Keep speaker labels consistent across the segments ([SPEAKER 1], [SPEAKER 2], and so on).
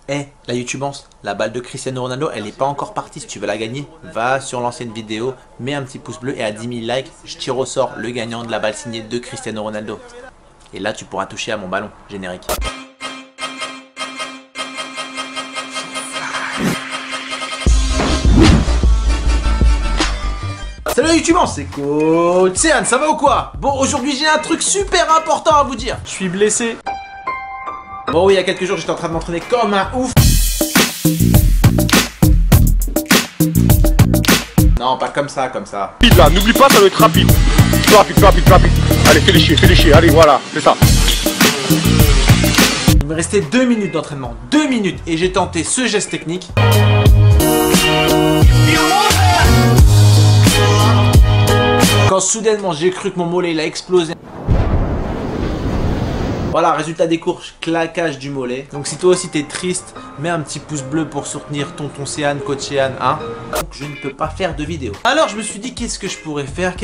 [SPEAKER 1] La YouTubance, la balle de Cristiano Ronaldo, elle n'est pas encore partie. Si tu veux la gagner, va sur l'ancienne vidéo, mets un petit pouce bleu et à 10 000 likes, je tire au sort le gagnant de la balle signée de Cristiano Ronaldo. Et là, tu pourras toucher à mon ballon générique. Salut YouTubance, c'est Coach Céane, ça va ou quoi? Bon, aujourd'hui j'ai un truc super important à vous dire. Je suis blessé. Bon oui, il y a quelques jours j'étais en train de m'entraîner comme un ouf. Non, pas comme ça, comme ça.
[SPEAKER 2] Rapide là, n'oublie pas, ça doit être rapide. Rapide. Allez, fais les chier, allez, voilà, c'est ça.
[SPEAKER 1] Il me restait 2 minutes d'entraînement, 2 minutes, et j'ai tenté ce geste technique. Quand soudainement j'ai cru que mon mollet il a explosé. Voilà, résultat des courses, claquage du mollet. Donc si toi aussi t'es triste, mets un petit pouce bleu pour soutenir tonton Céane, Coach Céane, hein. Donc je ne peux pas faire de vidéo. Alors je me suis dit qu'est-ce que je pourrais faire,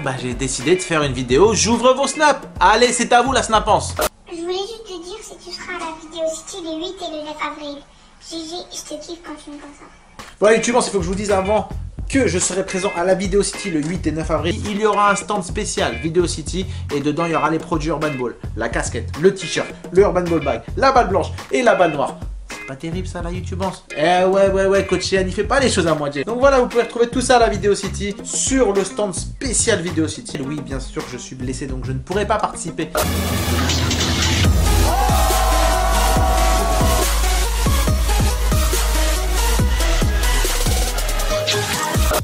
[SPEAKER 1] Bah j'ai décidé de faire une vidéo, j'ouvre vos snaps. Allez, c'est à vous la snapance.
[SPEAKER 3] Je voulais juste te dire si tu seras à la vidéo City le 8 et le 9 avril. GG, je te kiffe quand tu me comme ça.
[SPEAKER 1] Voilà YouTubance, il faut que je vous dise avant que je serai présent à la Video City le 8 et 9 avril. Il y aura un stand spécial Video City et dedans il y aura les produits Urban Ball, la casquette, le t-shirt, le Urban Ball bag, la balle blanche et la balle noire. C'est pas terrible ça la YouTubance? Eh ouais, Coach Céane il fait pas les choses à moitié. Donc voilà, vous pouvez retrouver tout ça à la Video City sur le stand spécial Video City. Oui, bien sûr, je suis blessé donc je ne pourrai pas participer.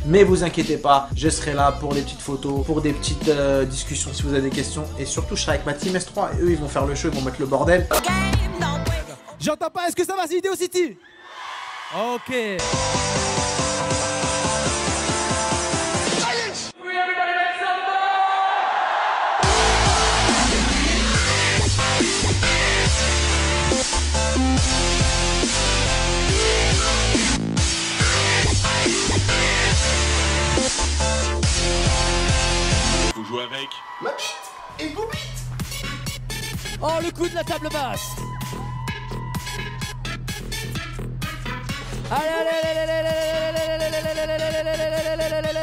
[SPEAKER 1] Mais vous inquiétez pas, je serai là pour des petites photos, pour des petites discussions si vous avez des questions. Et surtout, je serai avec ma team S3 et eux, ils vont faire le show, ils vont mettre le bordel.
[SPEAKER 4] J'entends pas, est-ce que ça va, c'est Video City? Ok.
[SPEAKER 2] Avec
[SPEAKER 4] ma bite et vos bites. Oh, le coup de la table basse. Allez,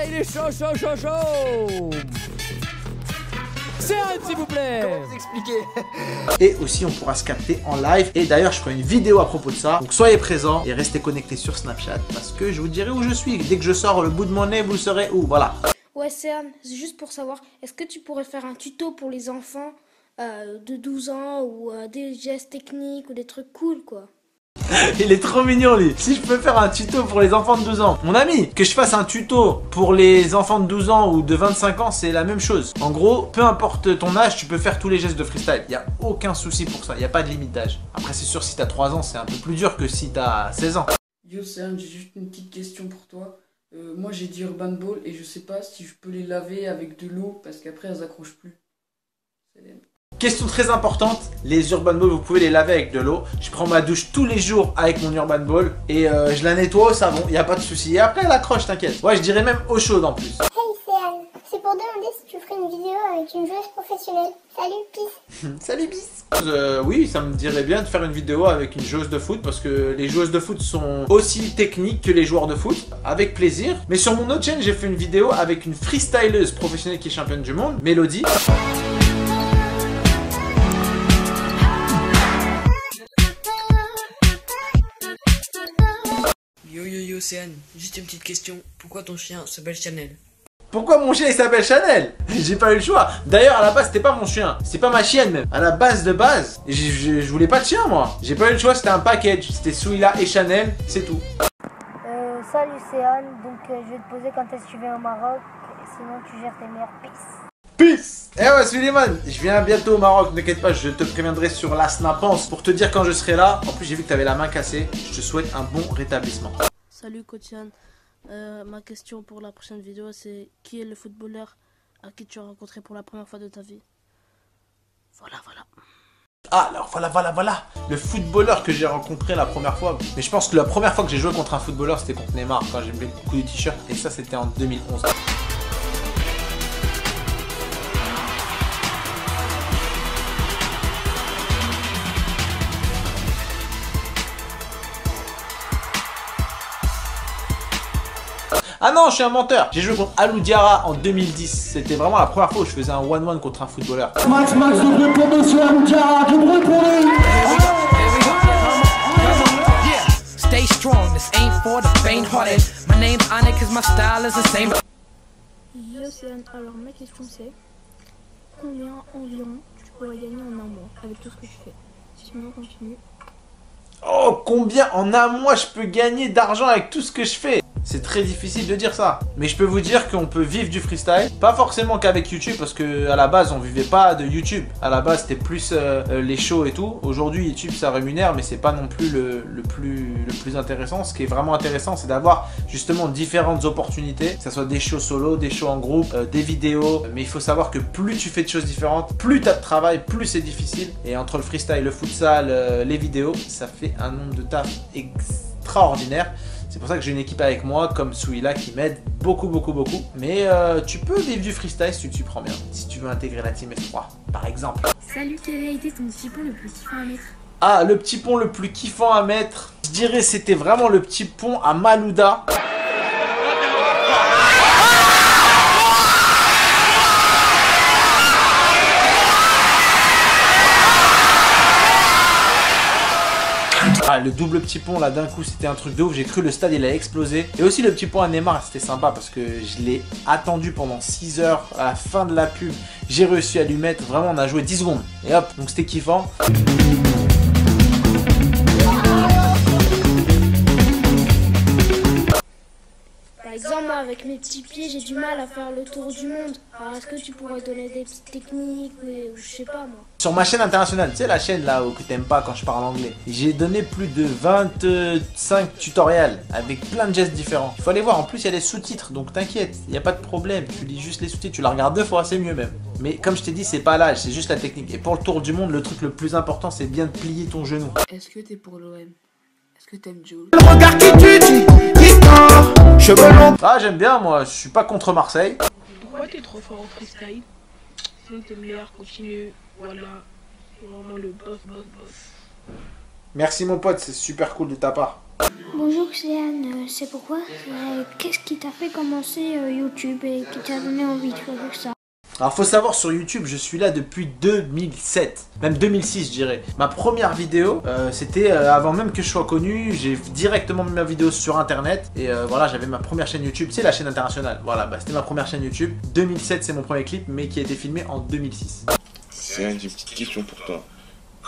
[SPEAKER 4] il est chaud. C'est un, s'il vous plaît. Comment vous expliquer?
[SPEAKER 1] Et aussi, on pourra se capter en live. Et d'ailleurs, je ferai une vidéo à propos de ça. Donc, soyez présents et restez connectés sur Snapchat parce que je vous dirai où je suis. Dès que je sors le bout de mon nez, vous saurez où. Voilà.
[SPEAKER 5] Ouais Céane, c'est juste pour savoir, est-ce que tu pourrais faire un tuto pour les enfants de 12 ans ou des gestes techniques ou des trucs cool quoi?
[SPEAKER 1] Il est trop mignon lui. Si je peux faire un tuto pour les enfants de 12 ans, mon ami, que je fasse un tuto pour les enfants de 12 ans ou de 25 ans, c'est la même chose. En gros, peu importe ton âge, tu peux faire tous les gestes de freestyle. Il n'y a aucun souci pour ça, il n'y a pas de limite d'âge. Après c'est sûr, si t'as 3 ans, c'est un peu plus dur que si t'as 16 ans.
[SPEAKER 6] Yo Céane, j'ai juste une petite question pour toi. Moi j'ai dit Urban Ball et je sais pas si je peux les laver avec de l'eau parce qu'après elles accrochent plus.
[SPEAKER 1] Question très importante, les Urban Ball vous pouvez les laver avec de l'eau. Je prends ma douche tous les jours avec mon Urban Ball et je la nettoie au savon, il n'y a pas de souci. Et après elle accroche, t'inquiète. Ouais, je dirais même eau chaude en plus.
[SPEAKER 3] Hey Céane, c'est pour demander si tu ferais une vidéo avec une joueuse professionnelle. Salut, peace.
[SPEAKER 1] Salut bis. Oui, ça me dirait bien de faire une vidéo avec une joueuse de foot parce que les joueuses de foot sont aussi techniques que les joueurs de foot. Avec plaisir. Mais sur mon autre chaîne, j'ai fait une vidéo avec une freestyleuse professionnelle qui est championne du monde, Mélodie.
[SPEAKER 6] Yo Céane, juste une petite question. Pourquoi ton chien s'appelle Chanel?
[SPEAKER 1] Pourquoi mon chien il s'appelle Chanel? J'ai pas eu le choix. D'ailleurs à la base c'était pas mon chien, c'est pas ma chienne même. À la base de base, je voulais pas de chien moi. J'ai pas eu le choix, c'était un package. C'était Souila et Chanel, c'est tout.
[SPEAKER 7] Salut Céane, donc je vais te poser quand est-ce que tu viens au Maroc, sinon tu gères tes mères, peace.
[SPEAKER 1] Eh ouais Suleiman, je viens bientôt au Maroc, ne t'inquiète pas, je te préviendrai sur la snapance pour te dire quand je serai là. En plus j'ai vu que t'avais la main cassée, je te souhaite un bon rétablissement.
[SPEAKER 8] Salut Coach Céane, ma question pour la prochaine vidéo c'est qui est le footballeur à qui tu as rencontré pour la première fois de ta vie? Voilà.
[SPEAKER 1] Ah alors voilà, le footballeur que j'ai rencontré la première fois. Mais je pense que la première fois que j'ai joué contre un footballeur c'était contre Neymar quand j'ai mis le coup du t-shirt. Et ça c'était en 2011. Ah non, je suis un menteur. J'ai joué contre Alou Diarra en 2010. C'était vraiment la première fois où je faisais un 1-1 contre un footballeur.
[SPEAKER 9] Max, de pour monsieur Alou Diarra, du bruit pour lui.
[SPEAKER 10] Stay strong, this ain't for the faint-hearted. My name's Onyx, cause my style is the same.
[SPEAKER 5] Océane, alors ma question c'est combien environ tu pourrais gagner en un mois avec tout ce que tu fais? Sinon on continue.
[SPEAKER 1] Oh, combien en un mois je peux gagner d'argent avec tout ce que je fais? C'est très difficile de dire ça. Mais je peux vous dire qu'on peut vivre du freestyle. Pas forcément qu'avec YouTube, parce que à la base on vivait pas de YouTube. À la base c'était plus les shows et tout. Aujourd'hui YouTube ça rémunère, mais c'est pas non plus le plus intéressant. Ce qui est vraiment intéressant, c'est d'avoir justement différentes opportunités. Que ce soit des shows solo, des shows en groupe, des vidéos. Mais il faut savoir que plus tu fais de choses différentes, plus tu as de travail, plus c'est difficile. Et entre le freestyle, le futsal, les vidéos, ça fait un nombre de taf extraordinaire. C'est pour ça que j'ai une équipe avec moi comme Souila qui m'aide beaucoup. Mais tu peux vivre du freestyle si tu t'y prends bien. Si tu veux intégrer la Team F3 par exemple.
[SPEAKER 5] Salut, quel a été ton petit pont le plus kiffant à mettre?
[SPEAKER 1] Ah, le petit pont le plus kiffant à mettre, je dirais c'était vraiment le petit pont à Malouda. Ah, le double petit pont là d'un coup c'était un truc de ouf, j'ai cru le stade il a explosé. Et aussi le petit pont à Neymar, c'était sympa parce que je l'ai attendu pendant 6 heures à la fin de la pub. J'ai réussi à lui mettre, vraiment on a joué 10 secondes. Et hop, donc c'était kiffant.
[SPEAKER 5] Par exemple, moi, avec mes petits pieds, j'ai du mal à faire le tour du monde. Alors, est-ce que tu pourrais donner des petites techniques ou je sais pas, moi?
[SPEAKER 1] Sur ma chaîne internationale, tu sais la chaîne là où que t'aimes pas quand je parle anglais, j'ai donné plus de 25 tutoriels avec plein de gestes différents. Il faut aller voir, en plus il y a des sous-titres, donc t'inquiète, il n'y a pas de problème. Tu lis juste les sous-titres, tu la regardes 2 fois, c'est mieux même. Mais comme je t'ai dit, c'est pas l'âge, c'est juste la technique. Et pour le tour du monde, le truc le plus important, c'est bien de plier ton genou.
[SPEAKER 6] Est-ce que t'es pour l'OM? Est-ce que t'aimes Joe?
[SPEAKER 9] Le regard qui tue, cheveux longs.
[SPEAKER 1] Ah, j'aime bien, moi, je suis pas contre Marseille.
[SPEAKER 11] Pourquoi t'es trop fort au freestyle? Sinon t'es meilleur, continue. Voilà, vraiment le boss.
[SPEAKER 1] Merci mon pote, c'est super cool de ta part.
[SPEAKER 5] Bonjour Océane, c'est pourquoi? Qu'est-ce qui t'a fait commencer YouTube et qui t'a donné envie de faire ça?
[SPEAKER 1] Alors faut savoir, sur YouTube je suis là depuis 2007, même 2006 je dirais. Ma première vidéo c'était avant même que je sois connu. J'ai directement mis ma vidéo sur internet. Et voilà, j'avais ma première chaîne YouTube, c'est la chaîne internationale. Voilà, bah, c'était ma première chaîne YouTube. 2007 c'est mon premier clip, mais qui a été filmé en 2006.
[SPEAKER 12] C'est une petite question pour toi.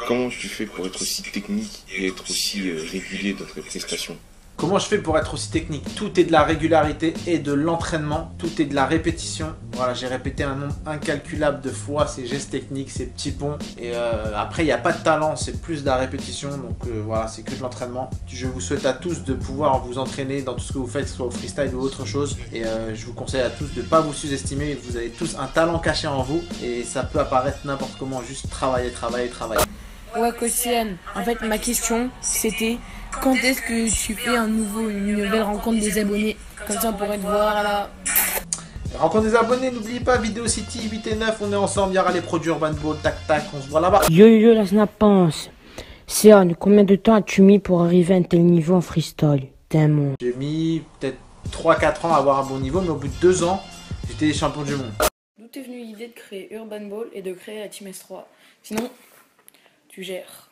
[SPEAKER 12] Comment tu fais pour être aussi technique et être aussi régulier dans tes prestations?
[SPEAKER 1] Comment je fais pour être aussi technique? Tout est de la régularité et de l'entraînement. Tout est de la répétition. Voilà, j'ai répété un nombre incalculable de fois ces gestes techniques, ces petits ponts. Et après, il n'y a pas de talent, c'est plus de la répétition. Donc voilà, c'est que de l'entraînement. Je vous souhaite à tous de pouvoir vous entraîner dans tout ce que vous faites, que ce soit au freestyle ou autre chose. Et je vous conseille à tous de ne pas vous sous-estimer. Vous avez tous un talent caché en vous. Et ça peut apparaître n'importe comment. Juste travailler.
[SPEAKER 6] Ouais, Océane, en fait, ma question, c'était quand est-ce que tu fais une nouvelle rencontre des abonnés? Comme ça, on pourrait te voir là.
[SPEAKER 1] Rencontre des abonnés, n'oubliez pas, Vidéo City 8 et 9, on est ensemble, il y aura les produits Urban Ball, tac, on se voit là-bas.
[SPEAKER 13] Yo, la snap pense. Céane, combien de temps as-tu mis pour arriver à un tel niveau en freestyle? T'es un monde.
[SPEAKER 1] J'ai mis peut-être 3-4 ans à avoir un bon niveau, mais au bout de 2 ans, j'étais champion du monde.
[SPEAKER 6] D'où t'es venue l'idée de créer Urban Ball et de créer la Team S3? Sinon, tu gères.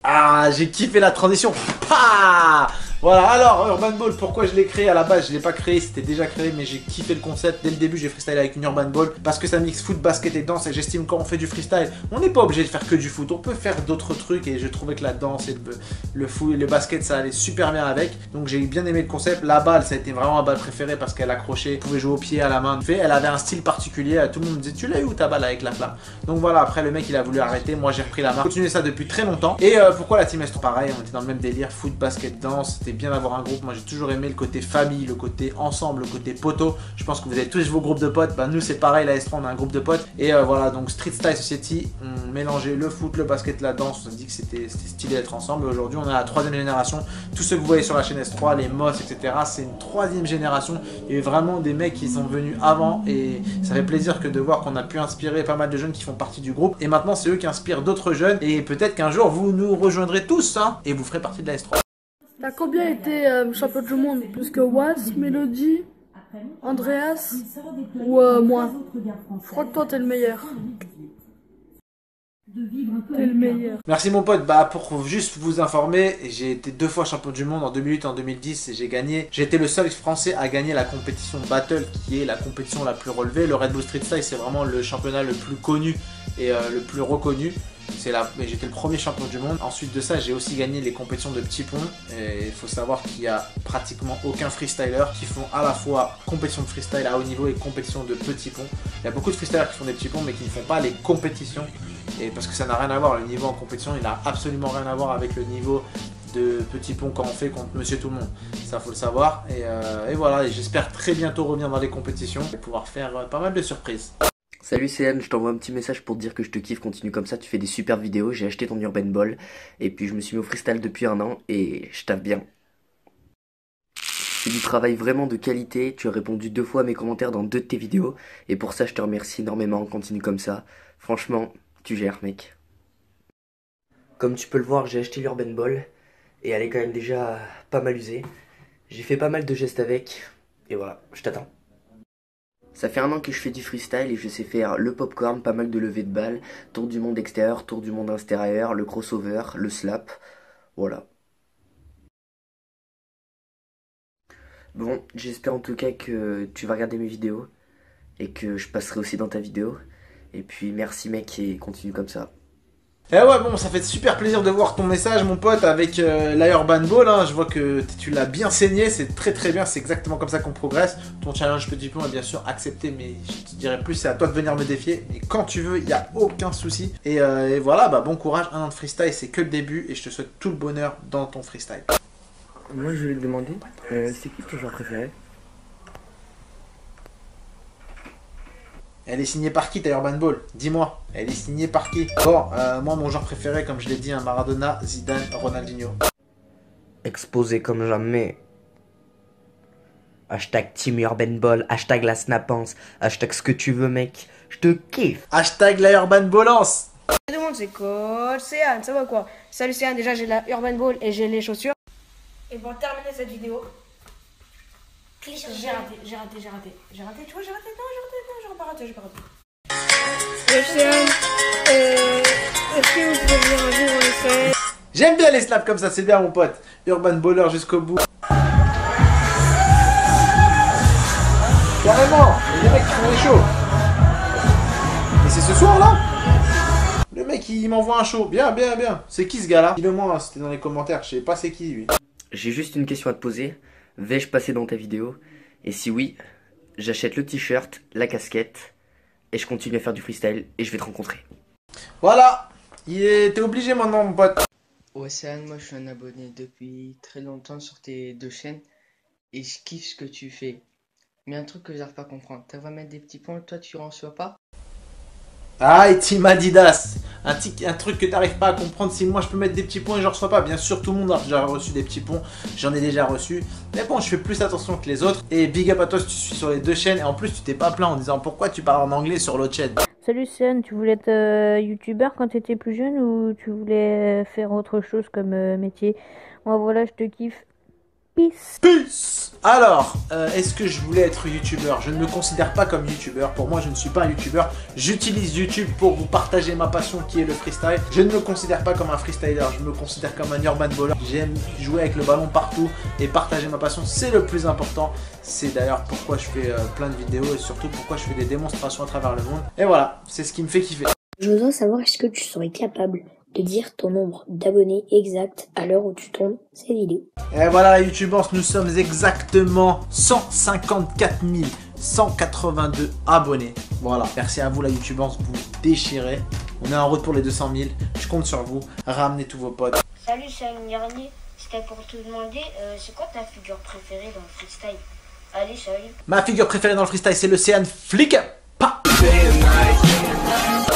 [SPEAKER 1] Ah, j'ai kiffé la transition. Pah! Voilà, alors Urban Ball, pourquoi je l'ai créé? À la base, je l'ai pas créé, c'était déjà créé, mais j'ai kiffé le concept. Dès le début, j'ai freestyle avec une Urban Ball parce que ça mixe foot, basket et danse. Et j'estime quand on fait du freestyle, on n'est pas obligé de faire que du foot. On peut faire d'autres trucs. Et je trouvais que la danse et le foot et le basket, ça allait super bien avec. Donc j'ai bien aimé le concept. La balle, ça a été vraiment ma balle préférée parce qu'elle accrochait, pouvait jouer au pied, à la main. Elle avait un style particulier. Tout le monde me disait, tu l'as eu où ta balle avec la flamme? Donc voilà, après le mec il a voulu arrêter. Moi j'ai repris la main. J'ai continué ça depuis très longtemps. Et pourquoi la Team S3? Pareil, on était dans le même délire, foot, basket, danse. C'était bien d'avoir un groupe. Moi j'ai toujours aimé le côté famille, le côté ensemble, le côté poteau. Je pense que vous avez tous vos groupes de potes. Bah nous c'est pareil, la S3 on a un groupe de potes. Et voilà, donc Street Style Society, on mélangeait le foot, le basket, la danse. On s'est dit que c'était stylé d'être ensemble. Aujourd'hui on est à la 3e génération. Tous ceux que vous voyez sur la chaîne S3, les Moss, etc. C'est une 3e génération. Il y a eu vraiment des mecs qui sont venus avant. Et ça fait plaisir que de voir qu'on a pu inspirer pas mal de jeunes qui font partie du groupe. Et maintenant c'est eux qui inspirent d'autres jeunes. Et peut-être qu'un jour vous nous rejoindrez tous hein, et vous ferez partie de la S3.
[SPEAKER 11] T'as combien été champion du monde? Plus que Watts, Melody, Andreas ou moi? Je crois que toi t'es le meilleur. T'es le meilleur.
[SPEAKER 1] Merci mon pote, bah pour juste vous informer, j'ai été 2 fois champion du monde en 2008 et en 2010 et j'ai gagné. J'ai été le seul français à gagner la compétition Battle qui est la compétition la plus relevée. Le Red Bull Street Style c'est vraiment le championnat le plus connu et le plus reconnu. Mais j'étais le premier champion du monde. Ensuite de ça, j'ai aussi gagné les compétitions de petits ponts. Et il faut savoir qu'il n'y a pratiquement aucun freestyler qui font à la fois compétition de freestyle à haut niveau et compétition de petits ponts. Il y a beaucoup de freestylers qui font des petits ponts mais qui ne font pas les compétitions. Et parce que ça n'a rien à voir, le niveau en compétition, il n'a absolument rien à voir avec le niveau de petits ponts quand on fait contre Monsieur Tout le Monde. Ça, faut le savoir. Et voilà, et j'espère très bientôt revenir dans les compétitions et pouvoir faire pas mal de surprises.
[SPEAKER 14] Salut CN, je t'envoie un petit message pour te dire que je te kiffe, continue comme ça, tu fais des super vidéos, j'ai acheté ton Urban Ball, et puis je me suis mis au freestyle depuis 1 an, et je taffe bien. C'est du travail vraiment de qualité, tu as répondu 2 fois à mes commentaires dans 2 de tes vidéos, et pour ça je te remercie énormément, continue comme ça, franchement, tu gères mec. Comme tu peux le voir, j'ai acheté l'Urban Ball, et elle est quand même déjà pas mal usée, j'ai fait pas mal de gestes avec, et voilà, je t'attends. Ça fait 1 an que je fais du freestyle et je sais faire le popcorn, pas mal de levées de balles, tour du monde extérieur, tour du monde intérieur, le crossover, le slap, voilà. Bon, j'espère en tout cas que tu vas regarder mes vidéos et que je passerai aussi dans ta vidéo. Et puis merci mec et continue comme ça.
[SPEAKER 1] Et ouais bon, ça fait super plaisir de voir ton message mon pote avec la Urban Ball, hein. Je vois que tu l'as bien saigné, c'est très bien, c'est exactement comme ça qu'on progresse. Ton challenge petit pont est bien sûr accepté, mais je te dirais plus c'est à toi de venir me défier. Et quand tu veux, il n'y a aucun souci. Et voilà, bah bon courage, 1 an de freestyle c'est que le début et je te souhaite tout le bonheur dans ton freestyle.
[SPEAKER 14] Moi je voulais te demander, c'est qui ton joueur préféré?
[SPEAKER 1] Elle est signée par qui ta Urban Ball? Dis-moi, elle est signée par qui? Bon, moi mon joueur préféré, comme je l'ai dit, Maradona, Zidane, Ronaldinho.
[SPEAKER 14] Exposé comme jamais. Hashtag Team Urban Ball, hashtag la snapance, hashtag ce que tu veux mec, je te kiffe.
[SPEAKER 1] Hashtag la Urban Ballance.
[SPEAKER 6] Salut tout le monde, c'est Coach Céan, ça va quoi? Salut Céan, déjà j'ai la Urban Ball et j'ai les chaussures. Et pour terminer cette vidéo, j'ai raté, tu vois, j'ai pas raté.
[SPEAKER 11] Céan, est-ce que vous pouvez venir un jour en essai?
[SPEAKER 1] J'aime bien les slaps comme ça, c'est bien mon pote. Urban Baller jusqu'au bout. Carrément, les mecs qui font les shows. Et c'est ce soir là? Le mec il m'envoie un show, bien. C'est qui ce gars là? Dis-le-moi, c'était dans les commentaires, je sais pas c'est qui lui.
[SPEAKER 14] J'ai juste une question à te poser. Vais-je passer dans ta vidéo? Et si oui, j'achète le t-shirt, la casquette, et je continue à faire du freestyle, et je vais te rencontrer.
[SPEAKER 1] Voilà, t'es obligé maintenant mon pote.
[SPEAKER 15] Ouais Céan, moi je suis un abonné depuis très longtemps sur tes 2 chaînes, et je kiffe ce que tu fais. Mais un truc que j'arrive pas à comprendre, t'arrives à mettre des petits points, toi tu en reçois pas?
[SPEAKER 1] Ah, et Team Adidas, un truc que t'arrives pas à comprendre, si moi je peux mettre des petits points et je reçois pas. Bien sûr, tout le monde a déjà reçu des petits points, j'en ai déjà reçu. Mais bon, je fais plus attention que les autres. Et big up à toi si tu suis sur les 2 chaînes. Et en plus, tu t'es pas plaint en disant pourquoi tu parles en anglais sur l'autre chaîne.
[SPEAKER 16] Salut Céan, tu voulais être youtubeur quand tu étais plus jeune ou tu voulais faire autre chose comme métier? Moi voilà, je te kiffe. Peace.
[SPEAKER 1] Alors, est-ce que je voulais être youtubeur? Je ne me considère pas comme youtubeur. Pour moi, je ne suis pas un youtubeur. J'utilise YouTube pour vous partager ma passion qui est le freestyle. Je ne me considère pas comme un freestyler. Je me considère comme un urban baller. J'aime jouer avec le ballon partout et partager ma passion. C'est le plus important. C'est d'ailleurs pourquoi je fais plein de vidéos et surtout pourquoi je fais des démonstrations à travers le monde. Et voilà, c'est ce qui me fait kiffer.
[SPEAKER 17] Je voudrais savoir, est-ce que tu serais capable de dire ton nombre d'abonnés exact à l'heure où tu tournes ces vidéos?
[SPEAKER 1] Et voilà la YouTubance, nous sommes exactement 154 182 abonnés. Voilà, merci à vous la YouTubance, vous déchirez. On est en route pour les 200 000, je compte sur vous, ramenez tous vos potes.
[SPEAKER 3] Salut, c'est un dernier, c'était pour te demander, c'est quoi ta figure préférée dans le freestyle? Allez, salut.
[SPEAKER 1] Ma figure préférée dans le freestyle, c'est le Céan Flick.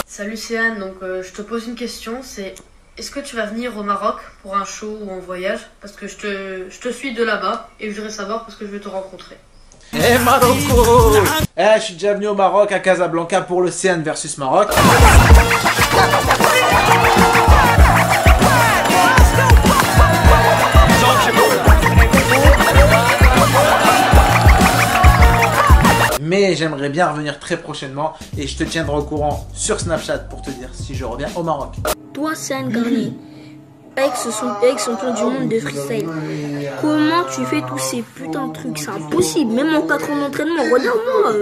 [SPEAKER 6] Salut Céan, donc je te pose une question, c'est est-ce que tu vas venir au Maroc pour un show ou en voyage? Parce que je te suis de là-bas et je voudrais savoir parce que je veux te rencontrer.
[SPEAKER 1] Eh Marocco! Je suis déjà venu au Maroc, à Casablanca pour le Céan versus Maroc. j'aimerais bien revenir très prochainement et je te tiendrai au courant sur Snapchat pour te dire si je reviens au Maroc.
[SPEAKER 5] Toi, Céane Garnier, avec son plan du monde de freestyle, comment tu fais tous ces putains de trucs? C'est impossible, même en 4 ans d'entraînement, regarde-moi.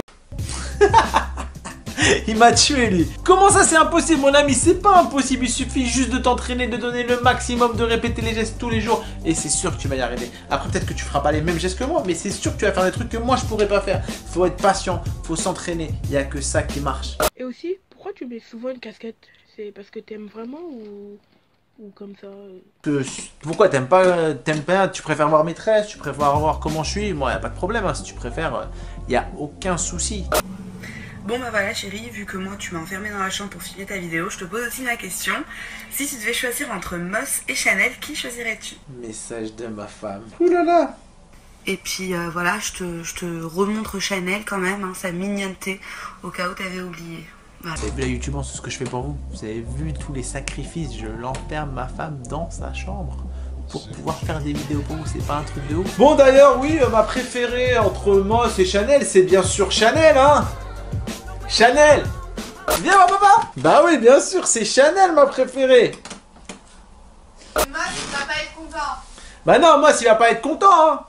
[SPEAKER 1] Il m'a tué lui. Comment ça c'est impossible mon ami? C'est pas impossible, il suffit juste de t'entraîner, de donner le maximum, de répéter les gestes tous les jours et c'est sûr que tu vas y arriver. Après peut-être que tu feras pas les mêmes gestes que moi, mais c'est sûr que tu vas faire des trucs que moi je pourrais pas faire. Faut être patient, faut s'entraîner, il y a que ça qui marche.
[SPEAKER 11] Et aussi, pourquoi tu mets souvent une casquette? C'est parce que t'aimes vraiment ou comme ça?
[SPEAKER 1] Pourquoi t'aimes pas, tu préfères voir mes tresses, tu préfères voir comment je suis? Moi y a pas de problème, hein. Si tu préfères, y a aucun souci.
[SPEAKER 18] Bon bah voilà chérie, vu que moi tu m'as enfermé dans la chambre pour filmer ta vidéo, je te pose aussi la question. Si tu devais choisir entre Moss et Chanel, qui choisirais-tu?
[SPEAKER 1] Message de ma femme. Oulala.
[SPEAKER 18] Et puis voilà, je te remontre Chanel quand même, hein, sa mignonneté, au cas où t'avais oublié. Voilà.
[SPEAKER 1] Vous avez vu la YouTube, c'est ce que je fais pour vous. Vous avez vu tous les sacrifices, je l'enferme ma femme dans sa chambre pour pouvoir faire des vidéos pour vous, c'est pas un truc de ouf. Bon d'ailleurs oui, ma préférée entre Moss et Chanel, c'est bien sûr Chanel hein. Chanel! Viens ma papa! Bah oui bien sûr c'est Chanel ma préférée!
[SPEAKER 19] Moss il va pas être content!
[SPEAKER 1] Bah non Moss il va pas être content hein!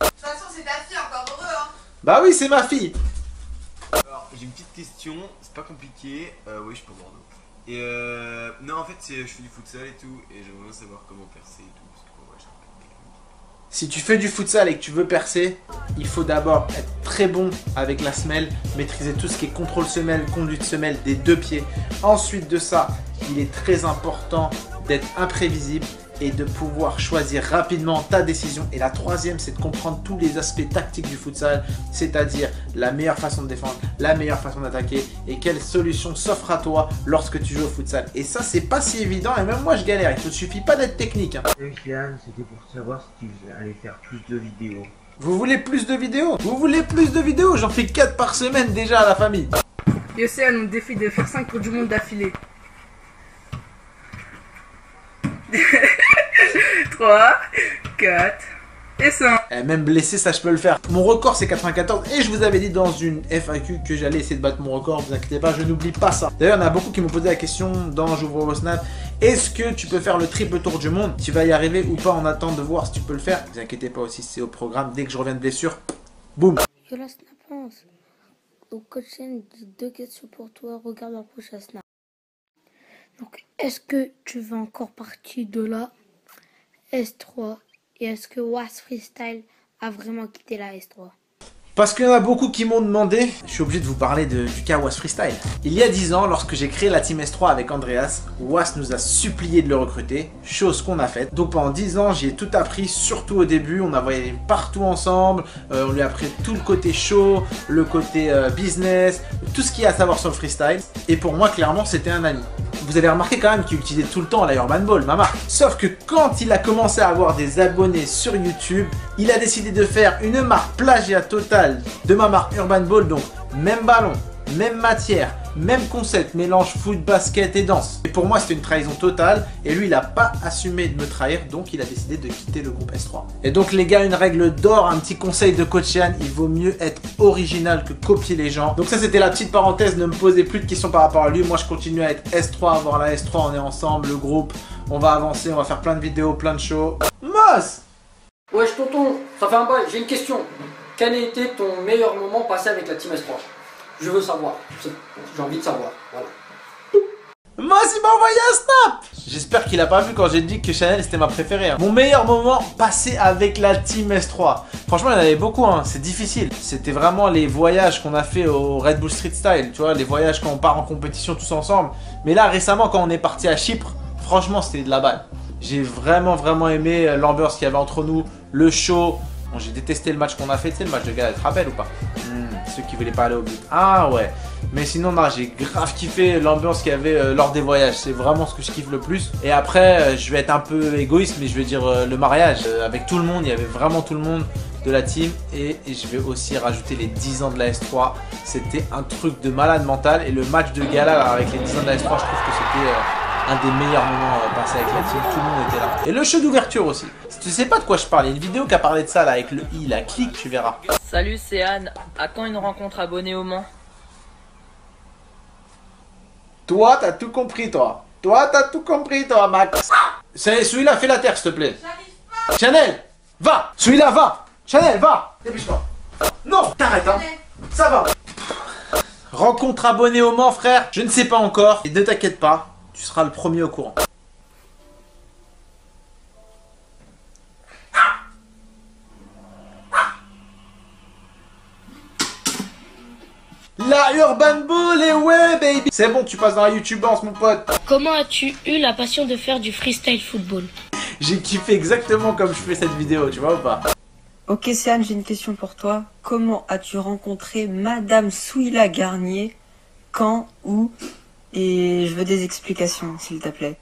[SPEAKER 19] De toute façon c'est ta fille, encore heureux hein!
[SPEAKER 1] Bah oui c'est ma fille!
[SPEAKER 20] Alors j'ai une petite question, c'est pas compliqué, oui je suis pas Bordeaux. Et non en fait je fais du futsal et tout, et j'aimerais savoir comment percer et tout, parce que ouais, j'ai un peu de technique.
[SPEAKER 1] Si tu fais du futsal et que tu veux percer, il faut d'abord être très bon avec la semelle, maîtriser tout ce qui est contrôle semelle, conduite semelle des deux pieds. Ensuite de ça, il est très important d'être imprévisible et de pouvoir choisir rapidement ta décision. Et la troisième, c'est de comprendre tous les aspects tactiques du futsal, c'est-à-dire la meilleure façon de défendre, la meilleure façon d'attaquer et quelle solution s'offre à toi lorsque tu joues au futsal. Et ça, c'est pas si évident et même moi, je galère. Il ne suffit pas d'être technique. Hein.
[SPEAKER 21] C'était pour savoir si tu allais faire plus de vidéos.
[SPEAKER 1] Vous voulez plus de vidéos? Vous voulez plus de vidéos? J'en fais 4 par semaine déjà à la famille.
[SPEAKER 18] Yo Céane, on me défie de faire 5 tours du monde d'affilée. 3, 4 et 5.
[SPEAKER 1] Même blessé, ça je peux le faire. Mon record c'est 94 et je vous avais dit dans une FAQ que j'allais essayer de battre mon record. Vous inquiétez pas, je n'oublie pas ça. D'ailleurs, il y en a beaucoup qui m'ont posé la question dans J'ouvre vos Snap. Est-ce que tu peux faire le triple tour du monde? Tu vas y arriver ou pas? On attend de voir si tu peux le faire. Vous inquiétez pas aussi, c'est au programme. Dès que je reviens de blessure, boum.
[SPEAKER 5] Yo la Snap pense. Donc coach Chen, 2 questions pour toi. Regarde la prochaine Snap. Donc est-ce que tu veux encore partie de la S3 et est-ce que Was Freestyle a vraiment quitté la S3?
[SPEAKER 1] Parce qu'il y en a beaucoup qui m'ont demandé, je suis obligé de vous parler du cas Was Freestyle. Il y a 10 ans, lorsque j'ai créé la Team S3 avec Andreas, Was nous a supplié de le recruter, chose qu'on a faite. Donc pendant 10 ans, j'ai tout appris, surtout au début, on a voyagé partout ensemble, on lui a appris tout le côté show, le côté business, tout ce qu'il y a à savoir sur le freestyle. Et pour moi, clairement, c'était un ami. Vous avez remarqué quand même qu'il utilisait tout le temps la Urban Ball, ma marque. Sauf que quand il a commencé à avoir des abonnés sur YouTube, il a décidé de faire une marque plagiat totale de ma marque Urban Ball. Donc même ballon, même matière, même concept, mélange foot, basket et danse. Et pour moi c'était une trahison totale et lui il n'a pas assumé de me trahir, donc il a décidé de quitter le groupe S3. Et donc les gars, une règle d'or, un petit conseil de coach Yann, il vaut mieux être original que copier les gens. Donc ça c'était la petite parenthèse, ne me posez plus de questions par rapport à lui. Moi je continue à être S3, à avoir la S3, on est ensemble, le groupe, on va avancer, on va faire plein de vidéos, plein de shows. Moss!
[SPEAKER 22] Wesh tonton, ça fait un bail, j'ai une question. Quel a été ton meilleur moment passé avec la Team S3? Je veux savoir, j'ai envie de savoir, voilà.
[SPEAKER 1] Moss il m'a envoyé un snap. J'espère qu'il a pas vu quand j'ai dit que Chanel c'était ma préférée. Mon meilleur moment passé avec la Team S3. Franchement il y en avait beaucoup, hein. C'est difficile. C'était vraiment les voyages qu'on a fait au Red Bull Street Style. Tu vois, les voyages quand on part en compétition tous ensemble. Mais là récemment quand on est parti à Chypre, franchement c'était de la balle. J'ai vraiment aimé l'ambiance qu'il y avait entre nous, le show. Bon, j'ai détesté le match qu'on a fait, tu sais, le match de gala, tu te rappelles ou pas? Ceux qui voulaient pas aller au but. Ah ouais. Mais sinon, non, j'ai grave kiffé l'ambiance qu'il y avait lors des voyages. C'est vraiment ce que je kiffe le plus. Et après, je vais être un peu égoïste, mais je vais dire le mariage. Avec tout le monde, il y avait vraiment tout le monde de la team. Et je vais aussi rajouter les 10 ans de la S3. C'était un truc de malade mental. Et le match de gala là, avec les 10 ans de la S3, je trouve que c'était un des meilleurs moments passés avec la team, tout le monde était là. Et le show d'ouverture aussi. Si tu sais pas de quoi je parle, il y a une vidéo qui a parlé de ça là avec le i, la clique, tu verras.
[SPEAKER 2] Salut, c'est Anne. À quand une rencontre abonnée au Mans?
[SPEAKER 1] Toi, t'as tout compris, toi. Toi, t'as tout compris, toi, Max. Celui-là, fais la terre, s'il te plaît. Chanel, va. Celui-là, va. Chanel, va. Dépêche-toi. Non, t'arrêtes, hein. Ça va. Rencontre abonnée au Mans, frère. Je ne sais pas encore. Et ne t'inquiète pas, tu seras le premier au courant. La Urban Ball, et ouais, baby. C'est bon, tu passes dans la YouTubance, mon pote.
[SPEAKER 5] Comment as-tu eu la passion de faire du freestyle football?
[SPEAKER 1] J'ai kiffé exactement comme je fais cette vidéo, tu vois ou pas?
[SPEAKER 4] Ok, Céane, j'ai une question pour toi. Comment as-tu rencontré Madame Souila Garnier? Quand? Où? Et je veux des explications, s'il te plaît.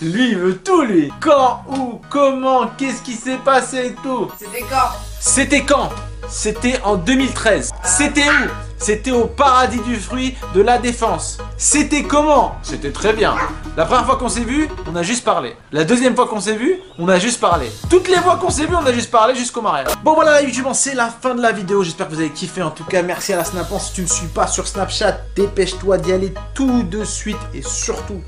[SPEAKER 1] Lui, il veut tout, lui. Quand? Où? Comment? Qu'est-ce qui s'est passé et tout?
[SPEAKER 19] C'était quand?
[SPEAKER 1] C'était quand? C'était en 2013. C'était où? C'était au Paradis du Fruit de la Défense. C'était comment? C'était très bien. La première fois qu'on s'est vu, on a juste parlé. La deuxième fois qu'on s'est vu, on a juste parlé. Toutes les fois qu'on s'est vu, on a juste parlé jusqu'au mariage. Bon voilà la YouTube, c'est la fin de la vidéo. J'espère que vous avez kiffé. En tout cas, merci à la Snap. Si tu ne me suis pas sur Snapchat, dépêche-toi d'y aller tout de suite. Et surtout,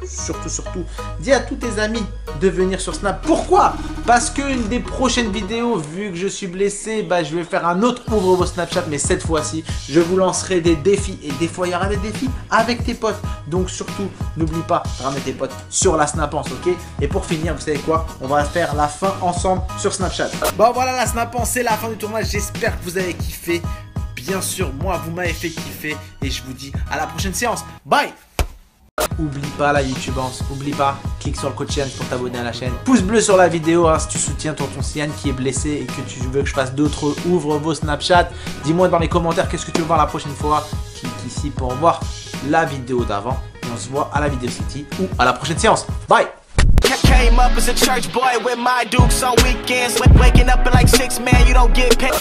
[SPEAKER 1] dis à tous tes amis de venir sur Snap. Pourquoi? Parce qu'une des prochaines vidéos, vu que je suis blessé, bah, je vais faire un autre ouvre vos Snapchat. Mais cette fois-ci, je vous lancerai des défis. Et des fois, il y aura des défis avec tes potes. Donc surtout, n'oublie pas de ramener tes potes sur la Snapance, ok? Et pour finir, vous savez quoi? On va faire la fin ensemble sur Snapchat. Bon voilà, la Snapance, c'est la fin du tournoi. J'espère que vous avez kiffé. Bien sûr, moi, vous m'avez fait kiffer. Et je vous dis à la prochaine séance. Bye! Oublie pas la YouTubance, oublie pas, clique sur le code Cyan pour t'abonner à la chaîne. Pouce bleu sur la vidéo hein, si tu soutiens ton Cyan qui est blessé et que tu veux que je fasse d'autres ouvre vos Snapchat. Dis-moi dans les commentaires qu'est-ce que tu veux voir la prochaine fois. Clique ici pour voir la vidéo d'avant. Et on se voit à la vidéo City ou à la prochaine séance. Bye! Came up as a church boy with my dukes on weekends, waking up at like 6, man, you don't get paid.